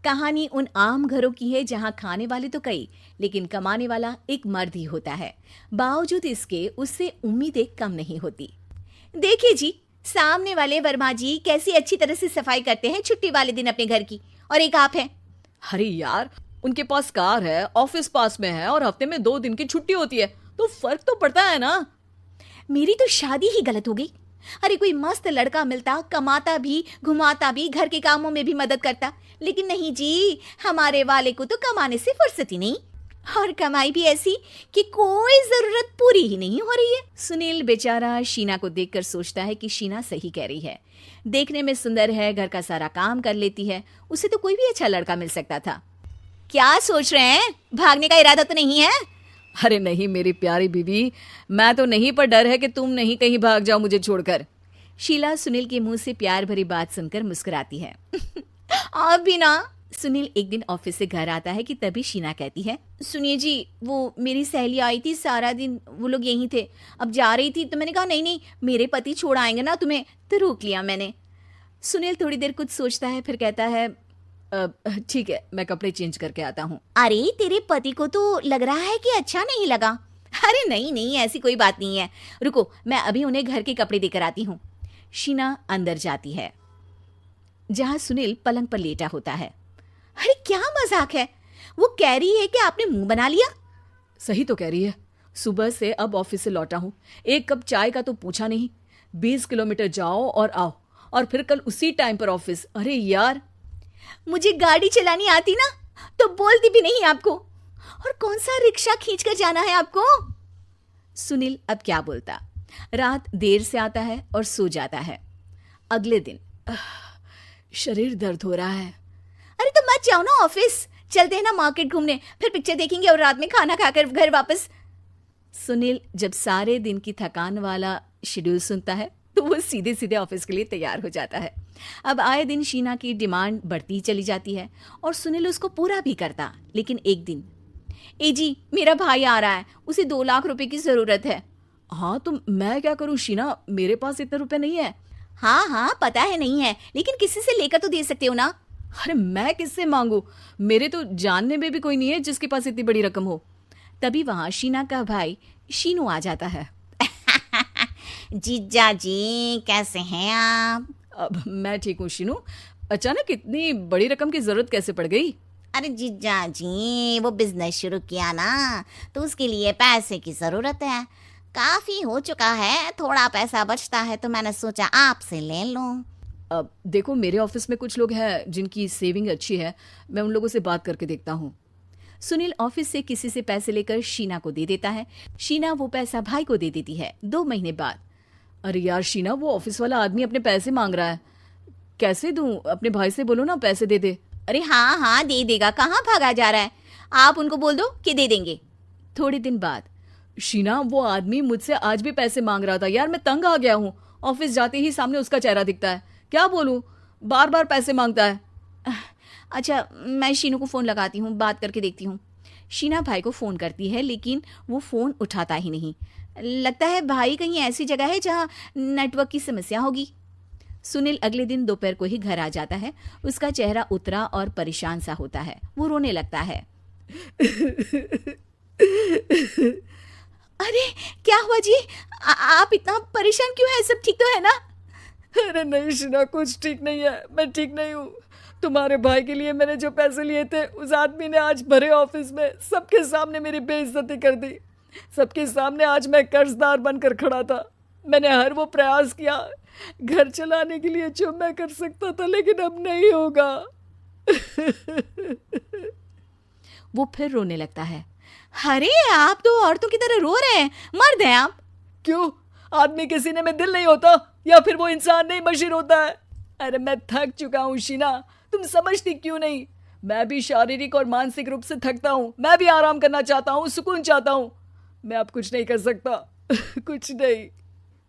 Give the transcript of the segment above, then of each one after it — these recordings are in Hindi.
कहानी उन आम घरों की है जहां खाने वाले तो कई, लेकिन कमाने वाला एक मर्द ही होता है। बावजूद इसके उससे उम्मीदें कम नहीं होती। देखिए जी, सामने वाले वर्मा जी कैसी अच्छी तरह से सफाई करते हैं छुट्टी वाले दिन अपने घर की, और एक आप हैं। अरे यार, उनके पास कार है, ऑफिस पास में है और हफ्ते में 2 दिन की छुट्टी होती है, तो फर्क तो पड़ता है ना। मेरी तो शादी ही गलत हो गई। अरे कोई मस्त लड़का मिलता, कमाता भी, घुमाता भी, घर के कामों में भी मदद करता, लेकिन नहीं जी, हमारे वाले को तो कमाने से फुर्सत ही नहीं, और कमाई भी ऐसी कि कोई जरूरत पूरी ही नहीं हो रही है। सुनील बेचारा शीना को देखकर सोचता है कि शीना सही कह रही है। देखने में सुंदर है, घर का सारा काम कर लेती है, उसे तो कोई भी अच्छा लड़का मिल सकता था। क्या सोच रहे हैं? भागने का इरादा तो नहीं है? अरे नहीं मेरी प्यारी बीवी, मैं तो नहीं, पर डर है कि तुम नहीं कहीं भाग जाओ मुझे छोड़कर। शीला सुनील के मुंह से प्यार भरी बात सुनकर मुस्कुराती है। आप भी ना। सुनील एक दिन ऑफिस से घर आता है कि तभी शीना कहती है, सुनिए जी, वो मेरी सहेली आई थी, सारा दिन वो लोग यहीं थे, अब जा रही थी तो मैंने कहा नहीं नहीं, मेरे पति छोड़ आएंगे ना तुम्हें, तो रोक लिया मैंने। सुनील थोड़ी देर कुछ सोचता है, फिर कहता है, ठीक है, मैं कपड़े चेंज करके आता हूँ। अरे तेरे पति को तो लग रहा है कि अच्छा नहीं लगा। अरे नहीं नहीं, ऐसी कोई बात नहीं है, रुको मैं अभी उन्हें घर के कपड़े देकर आती हूँ। शीना अंदर जाती है जहां सुनील पलंग पर लेटा होता है। अरे क्या मजाक है, वो कह रही है कि आपने मुंह बना लिया। सही तो कह रही है, सुबह से अब ऑफिस से लौटा हूँ, एक कप चाय का तो पूछा नहीं, 20 किलोमीटर जाओ और आओ, और फिर कल उसी टाइम पर ऑफिस। अरे यार, मुझे गाड़ी चलानी आती ना तो बोलती भी नहीं आपको, और कौन सा रिक्शा खींच कर जाना है आपको। सुनील अब क्या बोलता। रात देर से आता है और सो जाता है। अगले दिन शरीर दर्द हो रहा है। अरे तो मत जाओ ना ऑफिस, चलते हैं ना मार्केट घूमने, फिर पिक्चर देखेंगे और रात में खाना खाकर घर वापस। सुनील जब सारे दिन की थकान वाला शेड्यूल सुनता है तो वो सीधे सीधे ऑफिस के लिए तैयार हो जाता है। अब आए दिन शीना की डिमांड बढ़ती चली जाती है और सुनील उसको पूरा भी करता, लेकिन एक दिन, ए जी मेरा भाई आ रहा है, उसे 2 लाख रुपए की जरूरत है। हाँ तो मैं क्या करूँ शीना, मेरे पास इतने रुपए नहीं है। हाँ हाँ पता है नहीं है, लेकिन किसी से लेकर तो दे सकते हो ना। अरे मैं किससे मांगू, मेरे तो जानने में भी कोई नहीं है जिसके पास इतनी बड़ी रकम हो। तभी वहां शीना का भाई शीनू आ जाता है। जीजा जी कैसे हैं आप? अब मैं ठीक हूँ शीनू, अचानक इतनी बड़ी रकम की जरूरत कैसे पड़ गई? अरे जीजा जी, वो बिजनेस शुरू किया ना, तो उसके लिए पैसे की जरूरत है, काफी हो चुका है, थोड़ा पैसा बचता है तो मैंने सोचा आपसे ले लूं। अब देखो, मेरे ऑफिस में कुछ लोग हैं जिनकी सेविंग अच्छी है, मैं उन लोगों से बात करके देखता हूँ। सुनील ऑफिस से किसी से पैसे लेकर शीना को दे देता है। शीना वो पैसा भाई को दे देती है। 2 महीने बाद, अरे यार शीना, वो ऑफिस वाला आदमी अपने पैसे मांग रहा है, कैसे दूं? अपने भाई से बोलो ना पैसे दे दे। अरे हाँ हाँ दे देगा, कहाँ भागा जा रहा है, आप उनको बोल दो कि दे देंगे। थोड़े दिन बाद, शीना, वो आदमी मुझसे आज भी पैसे मांग रहा था यार, मैं तंग आ गया हूँ, ऑफिस जाते ही सामने उसका चेहरा दिखता है, क्या बोलूं, बार बार पैसे मांगता है। अच्छा मैं शीनू को फ़ोन लगाती हूँ, बात करके देखती हूँ। शीना भाई को फ़ोन करती है, लेकिन वो फ़ोन उठाता ही नहीं। लगता है भाई कहीं ऐसी जगह है जहाँ नेटवर्क की समस्या होगी। सुनील अगले दिन दोपहर को ही घर आ जाता है। उसका चेहरा उतरा और परेशान सा होता है, वो रोने लगता है। अरे क्या हुआ जी, आप इतना परेशान क्यों हैं? सब ठीक तो है ना? अरे नहीं शीना, कुछ ठीक नहीं है, मैं ठीक नहीं हूँ। तुम्हारे भाई के लिए मैंने जो पैसे लिए थे, उस आदमी ने आज भरे ऑफिस में सबके सामने मेरी बेइज्जती कर दी। सबके सामने आज मैं कर्जदार बनकर खड़ा था। मैंने हर वो प्रयास किया घर चलाने के लिए जो मैं कर सकता था, लेकिन अब नहीं होगा। वो फिर रोने लगता है। अरे आप तो औरतों की तरह रो रहे हैं, मर्द हैं आप। क्यों, आदमी के सीने में दिल नहीं होता, या फिर वो इंसान नहीं मशीन होता है? अरे मैं थक चुका हूँ शीना, तुम समझती क्यों नहीं? मैं भी शारीरिक और मानसिक रूप से थकता हूँ, मैं भी आराम करना चाहता हूँ, सुकून चाहता हूँ। मैं अब कुछ नहीं कर सकता। कुछ नहीं।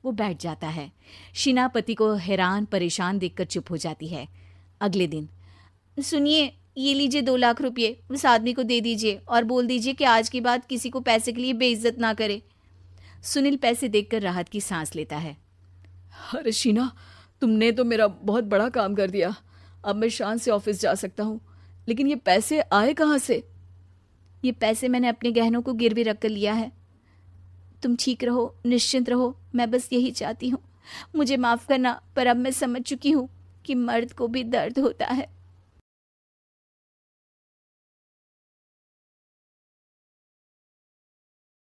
वो बैठ जाता है। शीना पति को हैरान परेशान देखकर चुप हो जाती है। अगले दिन, सुनिए ये लीजिए 2 लाख रुपये, उस आदमी को दे दीजिए और बोल दीजिए कि आज के बाद किसी को पैसे के लिए बेइज्जत ना करे। सुनील पैसे देखकर राहत की सांस लेता है। अरे शीना, तुमने तो मेरा बहुत बड़ा काम कर दिया, अब मैं शान से ऑफिस जा सकता हूँ। लेकिन ये पैसे आए कहाँ से? ये पैसे मैंने अपने गहनों को गिरवी रख कर लिया है। तुम ठीक रहो, निश्चिंत रहो, मैं बस यही चाहती हूँ। मुझे माफ़ करना, पर अब मैं समझ चुकी हूँ कि मर्द को भी दर्द होता है।